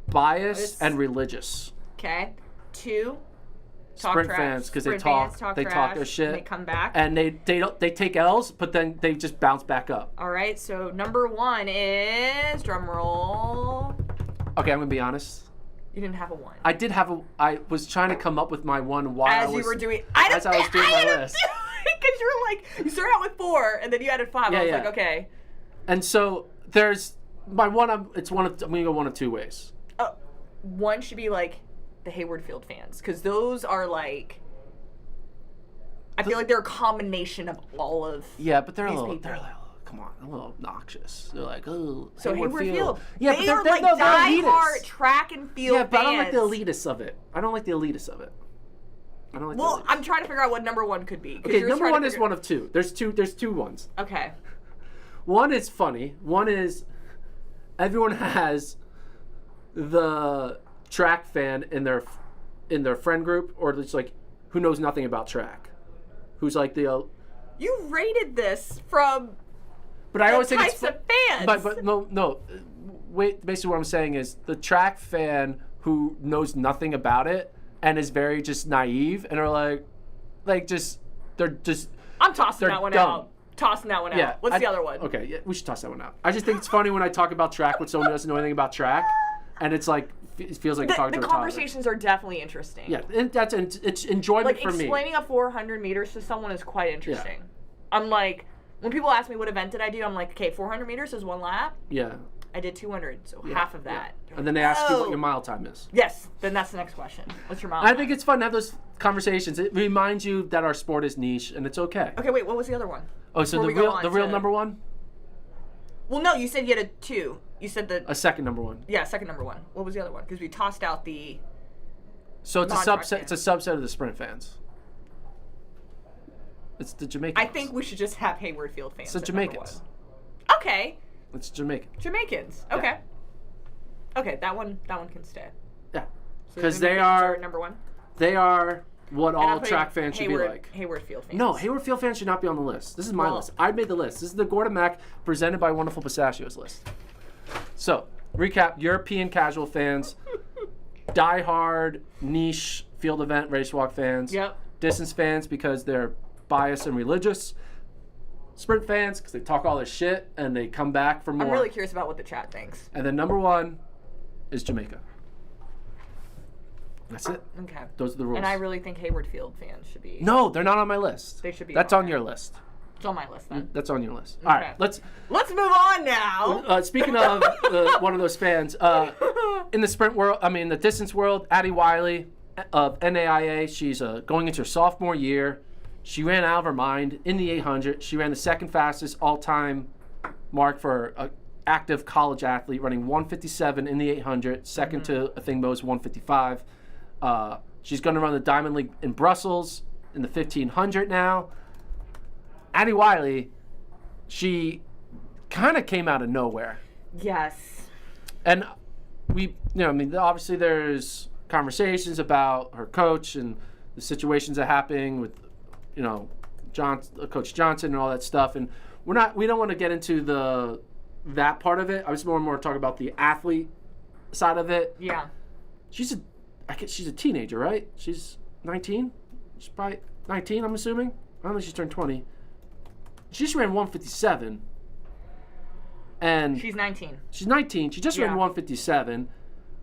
S1: biased and religious.
S2: Okay. 2.
S1: Sprint fans because they talk their shit.
S2: And they come back.
S1: And they take L's, but then they just bounce back up.
S2: All right. So number 1 is drum roll.
S1: Okay, I'm gonna be honest.
S2: You didn't have a 1.
S1: I did have a. I was trying to come up with my 1 while
S2: I was doing my list. Because you were like, you started out with 4 and then you added 5. I was like, okay.
S1: And so there's my 1. I'm gonna go 1 of 2 ways.
S2: 1 should be like the Hayward Field fans, because those are like, I feel like they're a combination of all of.
S1: Yeah, but they're a little.
S2: people.
S1: They're like, come on, a little obnoxious. They're like, oh,
S2: So Hayward Field.
S1: Yeah,
S2: they
S1: but
S2: are
S1: they're
S2: like diehard
S1: elitist.
S2: track and field
S1: Yeah, but
S2: fans.
S1: I don't like the elitist of it.
S2: Well, I'm trying to figure out what number 1 could be.
S1: Okay, number 1 is 1 of 2. There's 2 ones.
S2: Okay.
S1: 1 is funny. 1 is everyone has the track fan in their friend group, or just like who knows nothing about track, who's like the.
S2: You rated this from.
S1: But I always think
S2: types of fans.
S1: But no. Wait, basically what I'm saying is the track fan who knows nothing about it and is very just naive and are they're just.
S2: I'm tossing that one
S1: dumb.
S2: out. Tossing that one
S1: Yeah,
S2: out. What's the other one?
S1: Okay, yeah, we should toss that one out. I just think it's funny when I talk about track with someone who doesn't know anything about track, and it's like it feels like talking
S2: The
S1: to a toddler.
S2: conversations are definitely interesting.
S1: Yeah, and it's enjoyment
S2: Like
S1: for me.
S2: explaining a 400 meters to someone is quite interesting. Yeah. I'm like, when people ask me what event did I do, I'm like, okay, 400 meters is 1 lap.
S1: Yeah.
S2: I did 200, so half of that.
S1: Yeah. And then they ask you what your mile time is.
S2: Yes, then that's the next question. What's your mile
S1: I
S2: time?
S1: think it's fun to have those conversations. It reminds you that our sport is niche, and it's okay.
S2: Okay, wait, what was the other one?
S1: Oh, so the real number 1?
S2: Well, no, you said you had a 2. You said
S1: a second number 1.
S2: Yeah, second number 1. What was the other one? Because we tossed out the.
S1: So it's a subset. Fans. It's a subset of the sprint fans. It's the Jamaicans.
S2: I think we should just have Hayward Field fans.
S1: It's the Jamaicans.
S2: Okay.
S1: It's Jamaican.
S2: Jamaicans. Okay. Yeah. Okay, that one can stay.
S1: Yeah.
S2: So
S1: because they are
S2: number 1.
S1: They are what
S2: And I'm
S1: all
S2: putting
S1: track fans should be
S2: Hayward-
S1: like.
S2: Hayward Field fans.
S1: No, Hayward Field fans should not be on the list. This is my
S2: Well-
S1: list. I made the list. This is the Gordon Mack presented by Wonderful Pistachios list. So, recap, European casual fans, die-hard, niche field event race walk fans,
S2: Yep.
S1: distance fans because they're biased and religious, sprint fans because they talk all this shit and they come back for more.
S2: I'm really curious about what the chat thinks.
S1: And then number 1 is Jamaica. That's it.
S2: Okay.
S1: Those are the rules.
S2: And I really think Hayward Field fans should be.
S1: No, they're not on my list.
S2: They should be
S1: That's
S2: on
S1: on your list.
S2: It's on my list then.
S1: That's on your list. All right, let's
S2: Let's move on now.
S1: speaking of one of those fans, in the sprint world, the distance world, Addie Wiley of NAIA, she's going into her sophomore year. She ran out of her mind in the 800. She ran the second fastest all-time mark for an active college athlete, running 157 in the 800. Second to Athingbo's 155. She's going to run the Diamond League in Brussels in the 1500 now. Addie Wiley, she kind of came out of nowhere.
S2: Yes.
S1: And obviously there's conversations about her coach and the situations that happen with, Coach Johnson and all that stuff. And we don't want to get into that part of it. I was more talking about the athlete side of it.
S2: Yeah.
S1: She's a teenager, right? She's 19. She's probably 19, I'm assuming. I don't think she's turned 20. She just ran 157. And
S2: She's 19.
S1: she's 19. She just ran 157.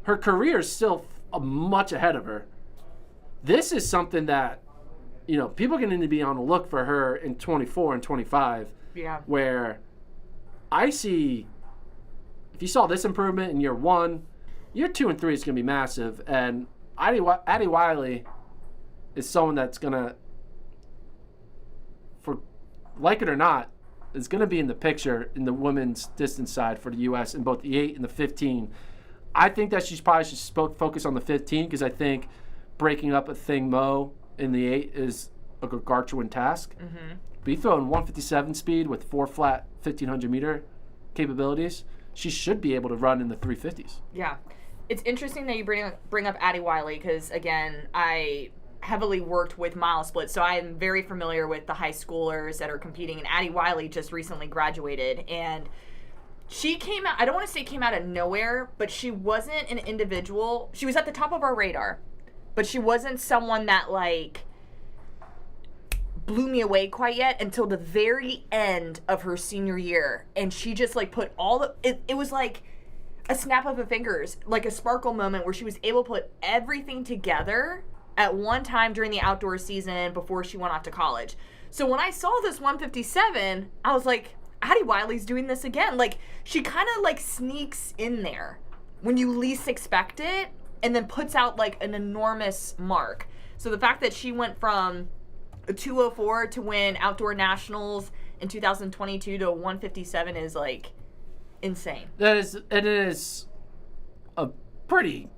S1: Her career is still much ahead of her. This is something that, people are going to need to be on the look for her in 24 and 25.
S2: Yeah.
S1: Where I see, if you saw this improvement in year 1, year 2 and 3 is going to be massive. And Addie Wiley is someone that's going to, for like it or not, is going to be in the picture in the women's distance side for the U.S. in both the 8 and the 15. I think that she probably should focus on the 15 because I think breaking up a thing Mo in the 8 is a gargantuan task.
S2: Mm-hmm.
S1: But you throw in 157 speed with 4 flat 1,500 meter capabilities, she should be able to run in the 350s.
S2: Yeah. It's interesting that you bring up Addie Wiley because, again, I heavily worked with mile splits, so I am very familiar with the high schoolers that are competing, and Addie Wiley just recently graduated, and she came out, I don't want to say came out of nowhere, but she wasn't an individual. She was at the top of our radar, but she wasn't someone that, blew me away quite yet until the very end of her senior year, and she just, put all the, it was like a snap of the fingers, like a sparkle moment where she was able to put everything together at one time during the outdoor season before she went off to college. So when I saw this 157, I was like, Addie Wiley's doing this again. She kind of sneaks in there when you least expect it and then puts out an enormous mark. So the fact that she went from a 204 to win outdoor nationals in 2022 to a 157 is insane.
S1: It is a pretty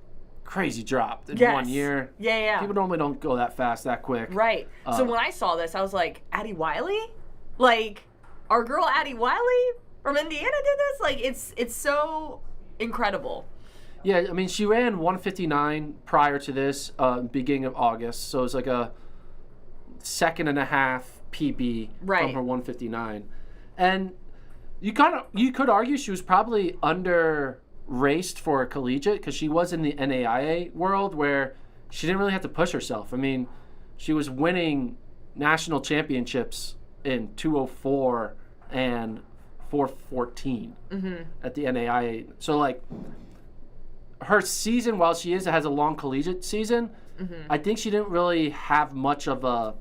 S1: crazy drop in 1 year.
S2: Yeah.
S1: People normally don't go that fast, that quick.
S2: Right. So when I saw this, I was like, Addie Wiley? Our girl Addie Wiley from Indiana did this? It's so incredible.
S1: Yeah, she ran 159 prior to this, beginning of August. So it's like a 2.5 PB from her 159. And you could argue she was probably under raced for a collegiate because she was in the NAIA world where she didn't really have to push herself. She was winning national championships in 204 and 414 at the NAIA. So her season, while she has a long collegiate season, I think she didn't really have much of a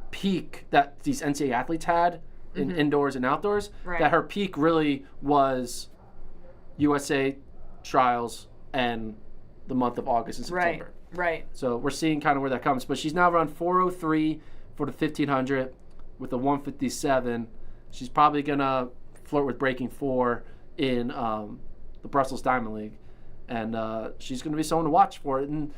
S1: peak that these NCAA athletes had in indoors and outdoors.
S2: Right.
S1: That her peak really was USA trials and the month of August and September.
S2: Right.
S1: So we're seeing kind of where that comes. But she's now run 403 for the 1500 with a 157. She's probably going to flirt with breaking 4 in the Brussels Diamond League. And she's going to be someone to watch for it. And,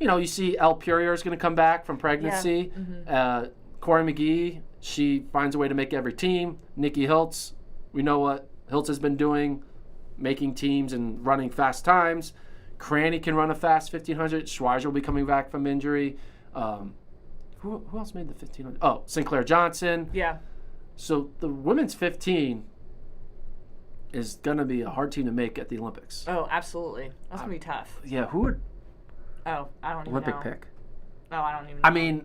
S1: you see El Purier is going to come back from pregnancy.
S2: Yeah.
S1: Corey McGee, she finds a way to make every team. Nikki Hiltz, we know what Hiltz has been doing, making teams and running fast times. Cranny can run a fast 1500. Schweizer will be coming back from injury. Who else made the 1500? Oh, Sinclair Johnson.
S2: Yeah.
S1: So the women's 15 is going to be a hard team to make at the Olympics.
S2: Oh, absolutely. That's going to be tough.
S1: Yeah, who would
S2: Oh, I don't even
S1: Olympic
S2: know.
S1: pick?
S2: Oh, I don't even know.
S1: I mean,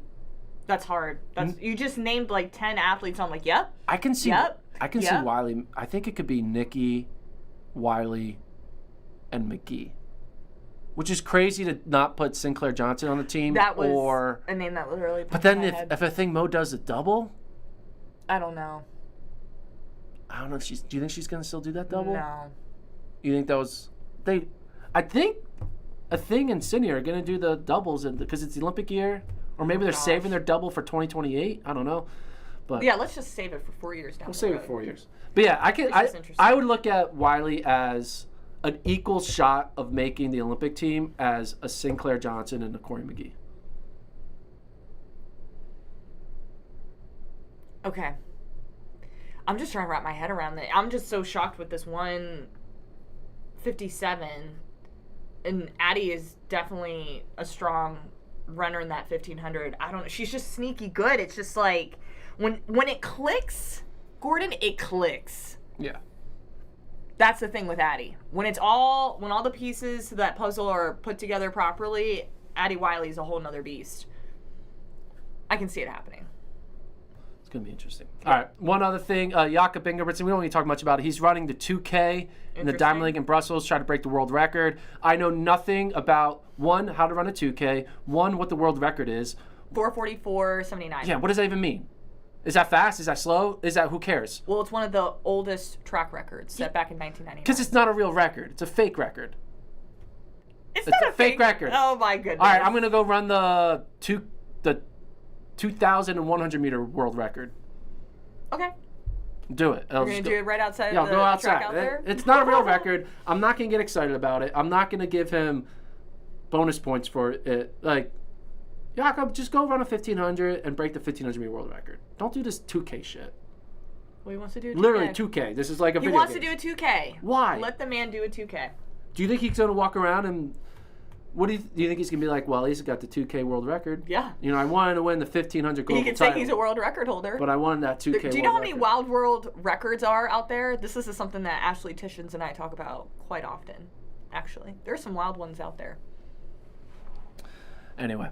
S2: that's hard. You just named like 10 athletes. I'm like, yep.
S1: I can see
S2: Yep.
S1: I can see Wiley. I think it could be Nikki, Wiley, and McGee. Which is crazy to not put Sinclair Johnson on the team.
S2: That was a name that literally
S1: But then if a thing Mo does a double,
S2: I don't know.
S1: I don't know if do you think she's gonna still do that double?
S2: No.
S1: You think that was I think a thing and Sydney are gonna do the doubles because it's the Olympic year. Or maybe they're saving their double for 2028. I don't know. But
S2: yeah, let's just save it for 4 years down
S1: we'll
S2: the
S1: save
S2: road.
S1: it 4 years. But yeah, I would look at Wiley as an equal shot of making the Olympic team as a Sinclair Johnson and a Corey McGee.
S2: Okay. I'm just trying to wrap my head around that. I'm just so shocked with this 157. And Addie is definitely a strong runner in that 1500. I don't know. She's just sneaky good. It's just like when it clicks, Gordon, it clicks.
S1: Yeah.
S2: That's the thing with Addie. When all the pieces to that puzzle are put together properly, Addie Wiley's a whole nother beast. I can see it happening.
S1: It's going to be interesting. All right. One other thing. Jakob Ingebrigtsen, we don't need to talk much about it. He's running the 2K in the Diamond League in Brussels, trying to break the world record. I know nothing about, one, how to run a 2K, one, what the world record is.
S2: 4:44.79.
S1: Yeah, what does that even mean? Is that fast? Is that slow? Is that, who cares?
S2: Well, it's one of the oldest track records set back in 1999.
S1: Because it's not a real record. It's a fake record.
S2: It's not
S1: a fake record.
S2: Oh, my goodness.
S1: All right, I'm going to go run the 2,100 meter world record.
S2: Okay.
S1: Do it.
S2: You're going to do it right outside
S1: Yeah,
S2: the
S1: go outside.
S2: track out there?
S1: It's not a real record. I'm not going to get excited about it. I'm not going to give him bonus points for it. Like, Jakob, just go run a 1,500 and break the 1,500 meter world record. Don't do this 2K shit.
S2: Well, he wants to do a 2K.
S1: Literally 2K. This is like a video
S2: He wants
S1: game.
S2: to do a 2K.
S1: Why?
S2: Let the man do a 2K.
S1: Do you think he's going to walk around and... do you think he's going to be like, well, he's got the 2K world record?
S2: Yeah.
S1: You know, I wanted to win the 1,500 global
S2: He can
S1: title.
S2: say he's a world record holder.
S1: But I won that 2K
S2: Do you know how
S1: world
S2: many
S1: record.
S2: wild world records are out there? This is something that Ashley Tishins and I talk about quite often, actually. There's some wild ones out there.
S1: Anyway.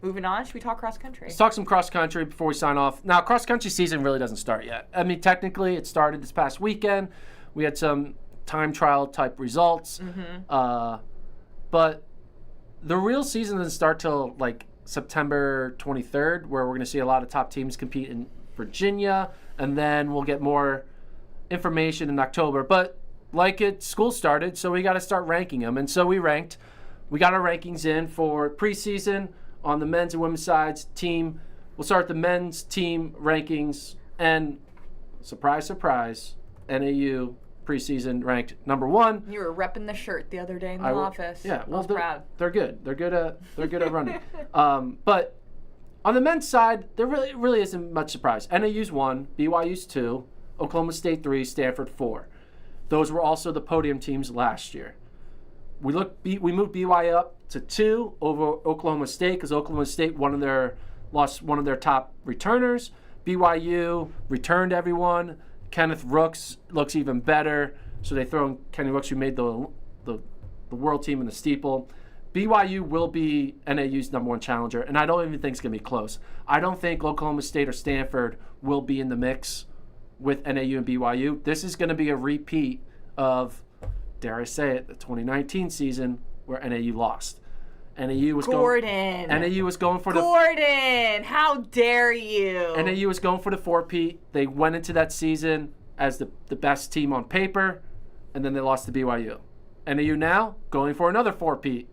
S2: Moving on, should we talk cross country?
S1: Let's talk some cross country before we sign off. Now, cross country season really doesn't start yet. I mean, technically, it started this past weekend. We had some time trial type results.
S2: Mm-hmm.
S1: But the real season doesn't start till like September 23rd, where we're going to see a lot of top teams compete in Virginia, and then we'll get more information in October. But like school started, so we got to start ranking them. And so we ranked. We got our rankings in for preseason on the men's and women's sides team. We'll start the men's team rankings, and surprise, surprise, NAU preseason ranked number 1.
S2: You were repping the shirt the other day in the office.
S1: Yeah, well,
S2: I was proud.
S1: They're good. They're good at running. But on the men's side, there really isn't much surprise. NAU's 1, BYU's 2, Oklahoma State 3, Stanford 4. Those were also the podium teams last year. We moved BYU up to 2 over Oklahoma State because Oklahoma State lost one of their top returners. BYU returned everyone. Kenneth Rooks looks even better, so they throw in Kenny Rooks, who made the world team in the steeple. BYU will be NAU's number 1 challenger, and I don't even think it's going to be close. I don't think Oklahoma State or Stanford will be in the mix with NAU and BYU. This is going to be a repeat of, dare I say it, the 2019 season where NAU lost. NAU was
S2: Gordon.
S1: NAU was going for
S2: Gordon, how dare you?
S1: NAU was going for the 4-peat. They went into that season as the best team on paper, and then they lost to BYU. NAU now going for another 4-peat.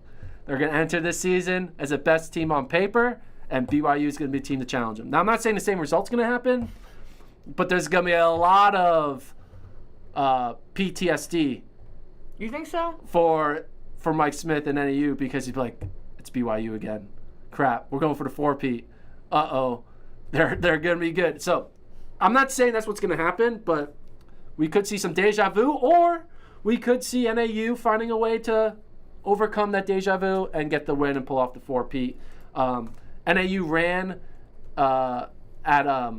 S1: They're going to enter this season as the best team on paper, and BYU is going to be a team to challenge them. Now, I'm not saying the same result's going to happen, but there's going to be a lot of PTSD.
S2: You think so?
S1: For Mike Smith and NAU, because he'd be like, it's BYU again. Crap, we're going for the 4-peat. Uh-oh, they're going to be good. So I'm not saying that's what's going to happen, but we could see some deja vu, or we could see NAU finding a way to overcome that deja vu and get the win and pull off the four-peat. NAU ran at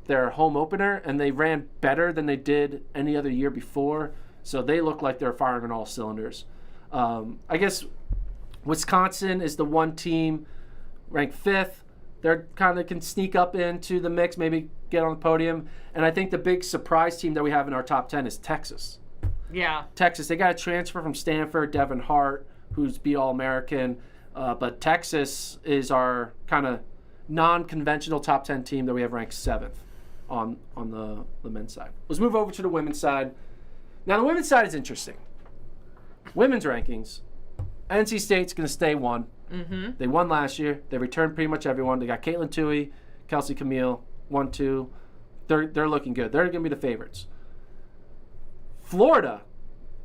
S1: their home opener, and they ran better than they did any other year before. So they look like they're firing on all cylinders. I guess Wisconsin is the one team ranked 5th. They're kind of can sneak up into the mix, maybe get on the podium. And I think the big surprise team that we have in our top 10 is Texas.
S2: Yeah.
S1: Texas, they got a transfer from Stanford, Devin Hart, who's beat All-American. But Texas is our kind of non-conventional top 10 team that we have ranked 7th on the men's side. Let's move over to the women's side. Now, the women's side is interesting. Women's rankings, NC State's going to stay 1.
S2: Mm-hmm.
S1: They won last year. They returned pretty much everyone. They got Caitlin Toohey, Kelsey Camille, 1, 2. They're looking good. They're going to be the favorites. Florida,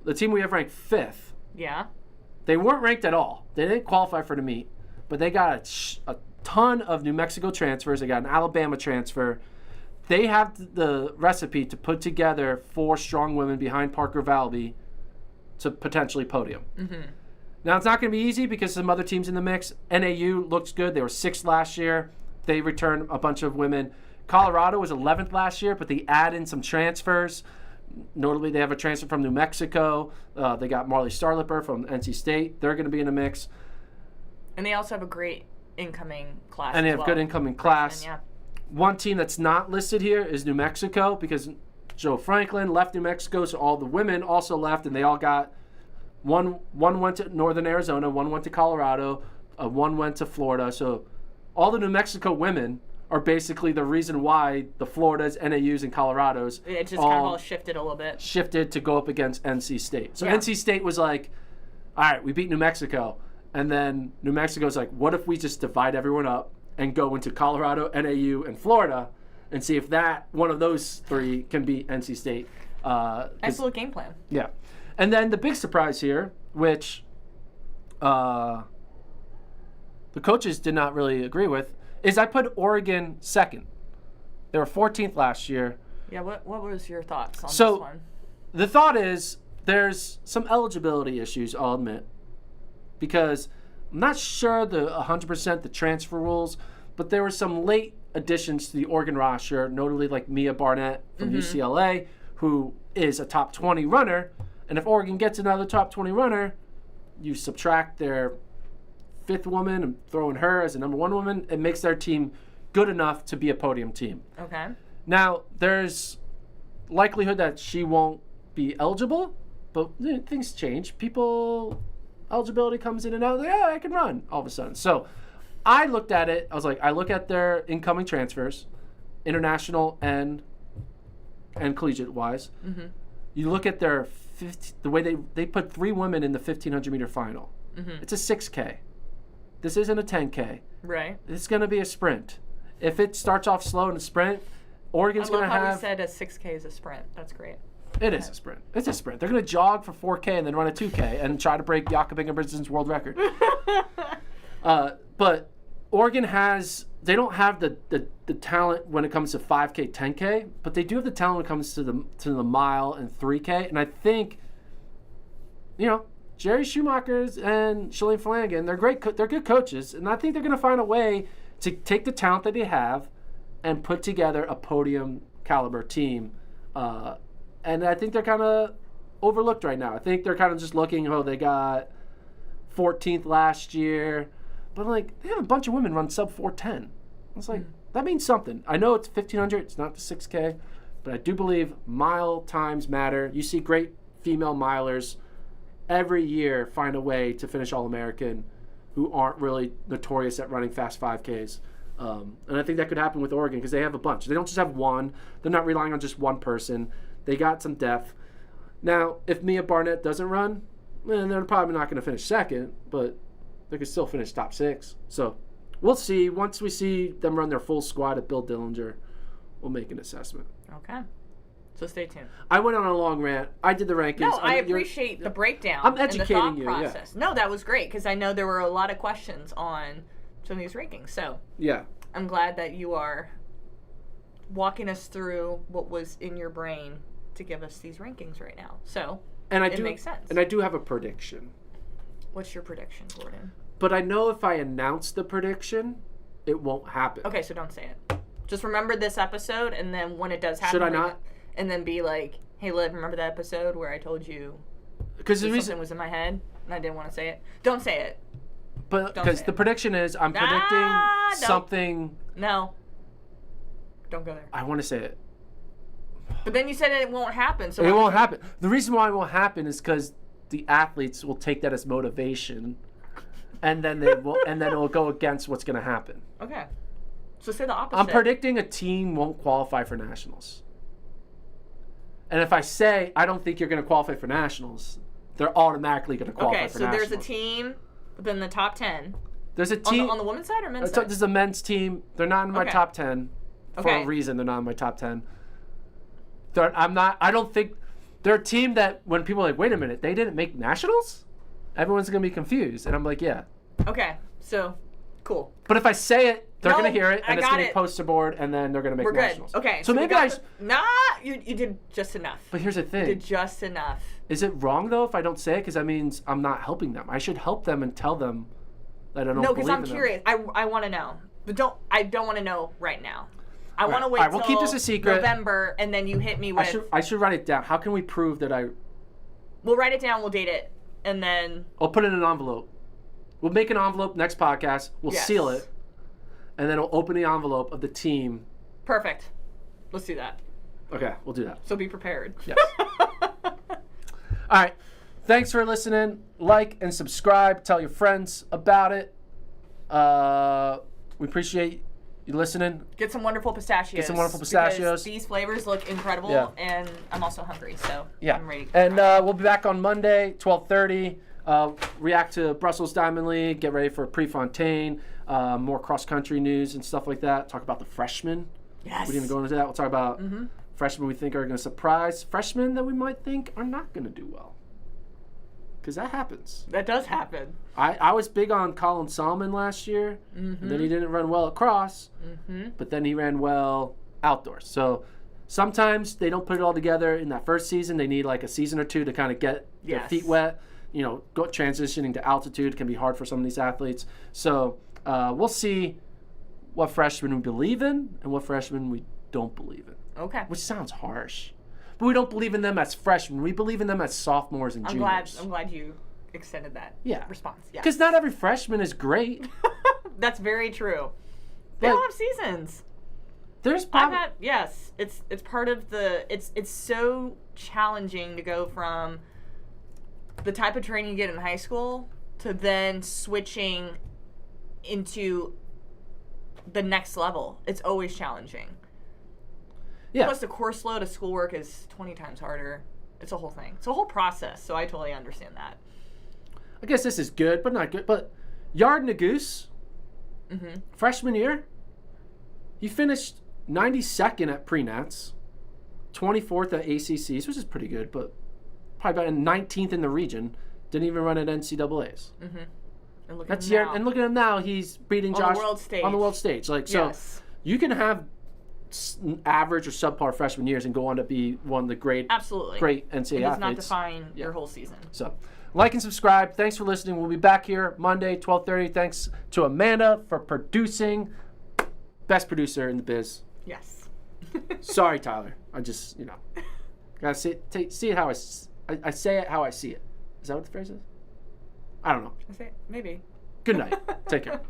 S1: the team we have ranked 5th.
S2: Yeah.
S1: They weren't ranked at all. They didn't qualify for the meet, but they got a ton of New Mexico transfers. They got an Alabama transfer. They have the recipe to put together 4 strong women behind Parker Valby to potentially podium.
S2: Mm-hmm.
S1: Now, it's not going to be easy because some other teams in the mix. NAU looks good. They were 6th last year. They returned a bunch of women. Colorado was 11th last year, but they add in some transfers. Notably, they have a transfer from New Mexico. They got Marley Starlipper from NC State. They're going to be in the mix.
S2: And they also have a great incoming class.
S1: And they
S2: as
S1: have good incoming class.
S2: Yeah.
S1: One team that's not listed here is New Mexico because Joe Franklin left New Mexico, so all the women also left, and they all got one went to Northern Arizona, one went to Colorado, one went to Florida. So all the New Mexico women are basically the reason why the Floridas, NAUs, and Colorados
S2: it just kind of all shifted a little bit.
S1: Shifted to go up against NC State. So
S2: Yeah.
S1: NC State was like, all right, we beat New Mexico. And then New Mexico's like, what if we just divide everyone up and go into Colorado, NAU, and Florida and see if that one of those 3 can beat NC State.
S2: Nice little game plan.
S1: Yeah. And then the big surprise here, which the coaches did not really agree with, is I put Oregon 2nd. They were 14th last year.
S2: Yeah, what was your thoughts on this one?
S1: The thought is there's some eligibility issues, I'll admit, because I'm not sure the 100% the transfer rules, but there were some late additions to the Oregon roster, notably like Mia Barnett from UCLA, who is a top 20 runner. And if Oregon gets another top 20 runner, you subtract their 5th woman and throw in her as a number 1 woman, it makes their team good enough to be a podium team.
S2: Okay.
S1: Now, there's likelihood that she won't be eligible, but things change. Eligibility comes in and out. Yeah, I can run all of a sudden. So I looked at it. I was like, I look at their incoming transfers, international and collegiate-wise.
S2: Mm-hmm.
S1: You look at their the way they put 3 women in the 1,500-meter final.
S2: Mm-hmm.
S1: It's a 6K. This isn't a 10K.
S2: Right.
S1: It's going to be a sprint. If it starts off slow in a sprint, Oregon's going to have...
S2: I love how you said a 6K is a sprint. That's great.
S1: It is a sprint. It's a sprint. They're going to jog for 4K and then run a 2K and try to break Jakob Ingebrigtsen's world record. But Oregon has... They don't have the talent when it comes to 5K, 10K, but they do have the talent when it comes to the mile and 3K. And I think, Jerry Schumacher's and Shalane Flanagan, they're great. They're good coaches, and I think they're going to find a way to take the talent that they have and put together a podium caliber team. And I think they're kind of overlooked right now. I think they're kind of just looking, they got 14th last year. But, they have a bunch of women run sub 4:10. It's like, that means something. I know it's 1,500. It's not the 6K. But I do believe mile times matter. You see great female milers every year find a way to finish All-American who aren't really notorious at running fast 5Ks. And I think that could happen with Oregon because they have a bunch. They don't just have one. They're not relying on just one person. They got some depth. Now, if Mia Barnett doesn't run, they're probably not going to finish 2nd, but they could still finish top 6. So we'll see. Once we see them run their full squad at Bill Dillinger, we'll make an assessment.
S2: Okay. So stay tuned.
S1: I went on a long rant. I did the rankings.
S2: No, I appreciate the breakdown.
S1: I'm educating
S2: and the
S1: you.
S2: thought process.
S1: Yeah.
S2: No, that was great because I know there were a lot of questions on some of these rankings. So
S1: yeah,
S2: I'm glad that you are walking us through what was in your brain to give us these rankings right now. So
S1: and it
S2: makes sense.
S1: And I do have a prediction.
S2: What's your prediction, Gordon?
S1: But I know if I announce the prediction, it won't happen.
S2: Okay, so don't say it. Just remember this episode, and then when it does happen...
S1: Should I not?
S2: And then be like, hey, Liv, remember that episode where I told you something was in my head and I didn't want to say it? Don't say it.
S1: But because the prediction is I'm predicting something...
S2: No. Don't go there.
S1: I want to say it.
S2: But then you said it won't happen. So
S1: it won't happen. The reason why it won't happen is because the athletes will take that as motivation, and then it will go against what's going to happen.
S2: Okay. So say the opposite.
S1: I'm predicting a team won't qualify for nationals. And if I say I don't think you're going to qualify for nationals, they're automatically going to qualify for nationals.
S2: Okay, so there's a team within the top 10.
S1: There's a team
S2: on the women's side or men's side?
S1: This is a men's team. They're not in my top 10 for a reason. They're not in my top 10. I don't think they're a team that when people are like, wait a minute, they didn't make nationals? Everyone's going to be confused. And I'm like, yeah.
S2: Okay, so cool.
S1: But if I say it, they're going to hear it, and it's going to be posted board, and then they're going to make nationals.
S2: We're good. Okay.
S1: So maybe
S2: you did just enough.
S1: But here's the thing.
S2: You did just enough.
S1: Is it wrong, though, if I don't say it? Because that means I'm not helping them. I should help them and tell them that I don't believe in them.
S2: No, because I'm curious. I want to know. But I don't want to know right now. I want to wait till
S1: we'll keep this a secret.
S2: November, and then you hit me with...
S1: I should write it down. How can we prove that I...
S2: We'll write it down, we'll date it, and then...
S1: I'll put it in an envelope. We'll make an envelope next podcast. We'll seal it. And then we'll open the envelope of the team.
S2: Perfect. Let's do that.
S1: Okay, we'll do that.
S2: So be prepared.
S1: Yes. All right. Thanks for listening. Like and subscribe. Tell your friends about it. We appreciate you listening.
S2: Get some wonderful pistachios.
S1: Because
S2: these flavors look incredible, and I'm also hungry, so I'm ready.
S1: And we'll be back on Monday, 12:30. React to Brussels Diamond League. Get ready for Prefontaine. More cross-country news and stuff like that. Talk about the freshmen.
S2: Yes.
S1: We didn't even go into that. We'll talk about freshmen we think are going to surprise. Freshmen that we might think are not going to do well. Because that happens.
S2: That does happen.
S1: I was big on Colin Salmon last year. And then he didn't run well at cross. But then he ran well outdoors. So sometimes they don't put it all together in that first season. They need like a season or two to kind of get their feet wet. You know, transitioning to altitude can be hard for some of these athletes. So we'll see what freshmen we believe in and what freshmen we don't believe in.
S2: Okay.
S1: Which sounds harsh. But we don't believe in them as freshmen. We believe in them as sophomores and juniors.
S2: I'm glad you extended that response. Yeah.
S1: Because not every freshman is great.
S2: That's very true. They don't have seasons.
S1: There's
S2: it's part of the it's so challenging to go from the type of training you get in high school to then switching into the next level. It's always challenging.
S1: Yeah.
S2: Plus the course load of schoolwork is 20 times harder. It's a whole thing. It's a whole process, so I totally understand that.
S1: I guess this is good, but not good. But Yard Nagoose, freshman year, he finished 92nd at pre-nats, 24th at ACCs, which is pretty good, but probably about 19th in the region. Didn't even run at NCAAs.
S2: And look
S1: at him now. He's beating Josh on the world stage. Like so, you can have average or subpar freshman years and go on to be one of the great NCAA athletes. It does
S2: not define your whole season.
S1: So, like and subscribe. Thanks for listening. We'll be back here Monday, 12:30. Thanks to Amanda for producing. Best producer in the biz.
S2: Yes.
S1: Sorry, Tyler. I just, gotta see it how I say it how I see it. Is that what the phrase is? I don't know.
S2: I say it, maybe.
S1: Good night. Take care.